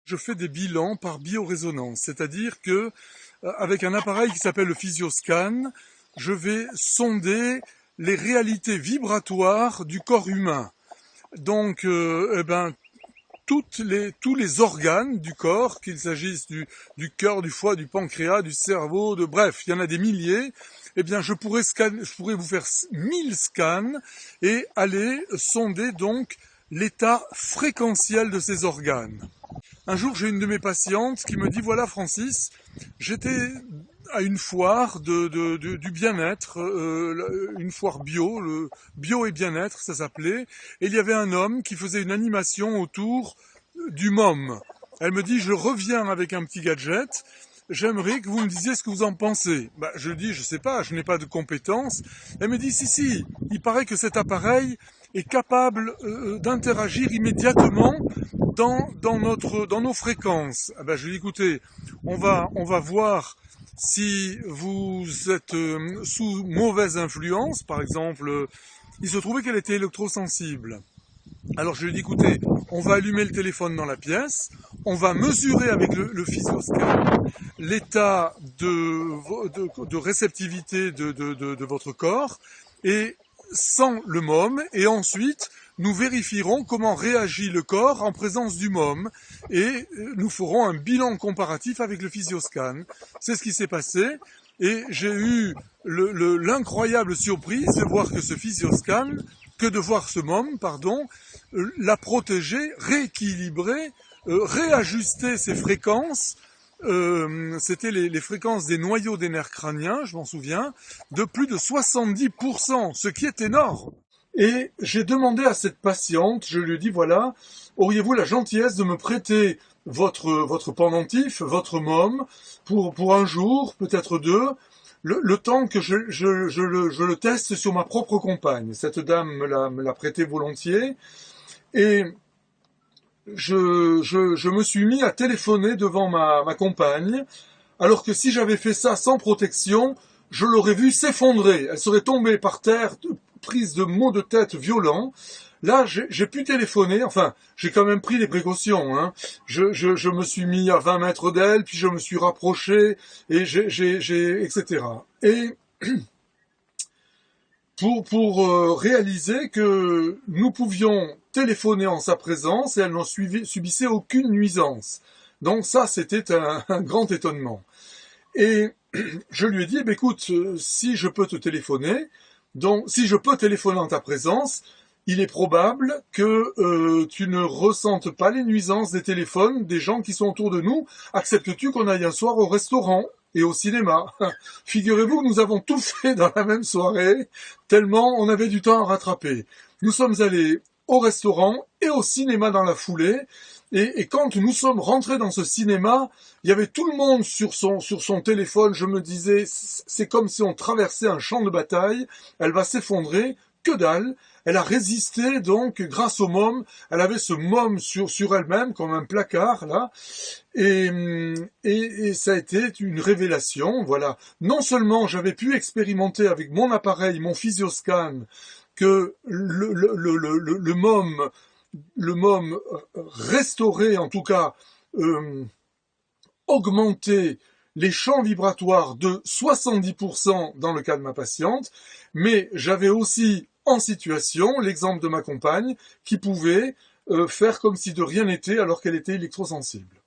Je fais des bilans par biorésonance, c'est-à-dire que avec un appareil qui s'appelle le Physioscan, je vais sonder les réalités vibratoires du corps humain. Donc, tous les organes du corps, qu'il s'agisse du cœur, du foie, du pancréas, du cerveau, bref, il y en a des milliers. Eh bien, je pourrais vous faire 1000 scans et aller sonder donc l'état fréquentiel de ces organes. Un jour, j'ai une de mes patientes qui me dit, voilà Francis, j'étais à une foire du bien-être, une foire bio, le bio et bien-être, ça s'appelait, et il y avait un homme qui faisait une animation autour du môme. Elle me dit, je reviens avec un petit gadget, j'aimerais que vous me disiez ce que vous en pensez. Je lui dis, je sais pas, je n'ai pas de compétences. Elle me dit, si, il paraît que cet appareil est capable d'interagir immédiatement dans nos fréquences. Je lui dis, écoutez, on va voir si vous êtes sous mauvaise influence. Par exemple, il se trouvait qu'elle était électrosensible. Alors je lui dis, écoutez, on va allumer le téléphone dans la pièce, on va mesurer avec le Physioscan l'état de réceptivité de votre corps, et sans le môme, et ensuite nous vérifierons comment réagit le corps en présence du môme, et nous ferons un bilan comparatif avec le Physioscan. C'est ce qui s'est passé, et j'ai eu l'incroyable surprise de voir que de voir ce môme, l'a protégé, rééquilibré, réajuster ses fréquences. C'était les fréquences des noyaux des nerfs crâniens, je m'en souviens, de plus de 70%, ce qui est énorme. Et j'ai demandé à cette patiente, je lui ai dit, voilà, auriez-vous la gentillesse de me prêter votre pendentif, votre môme, pour un jour, peut-être deux, le temps que je le teste sur ma propre compagne. Cette dame me l'a prêté volontiers, et je me suis mis à téléphoner devant ma compagne, alors que si j'avais fait ça sans protection, je l'aurais vue s'effondrer. Elle serait tombée par terre, prise de maux de tête violents. Là, j'ai pu téléphoner, enfin, j'ai quand même pris des précautions, hein. Je me suis mis à 20 mètres d'elle, puis je me suis rapproché, et etc. Et pour réaliser que nous pouvions téléphoner en sa présence et elle n'en subissait aucune nuisance. Donc ça, c'était un grand étonnement. Et je lui ai dit, écoute, si je peux te téléphoner, donc si je peux téléphoner en ta présence, il est probable que tu ne ressentes pas les nuisances des téléphones des gens qui sont autour de nous. Acceptes-tu qu'on aille un soir au restaurant et au cinéma? Figurez-vous que nous avons tout fait dans la même soirée, tellement on avait du temps à rattraper. Nous sommes allés au restaurant et au cinéma dans la foulée, et quand nous sommes rentrés dans ce cinéma, il y avait tout le monde sur son téléphone. Je me disais, c'est comme si on traversait un champ de bataille, elle va s'effondrer. Que dalle, elle a résisté donc grâce au môme, elle avait ce môme sur elle-même comme un placard là, et ça a été une révélation, voilà. Non seulement j'avais pu expérimenter avec mon appareil, mon Physioscan, que le môme restaurait, en tout cas augmentait les champs vibratoires de 70% dans le cas de ma patiente, mais j'avais aussi en situation l'exemple de ma compagne qui pouvait faire comme si de rien n'était alors qu'elle était électrosensible.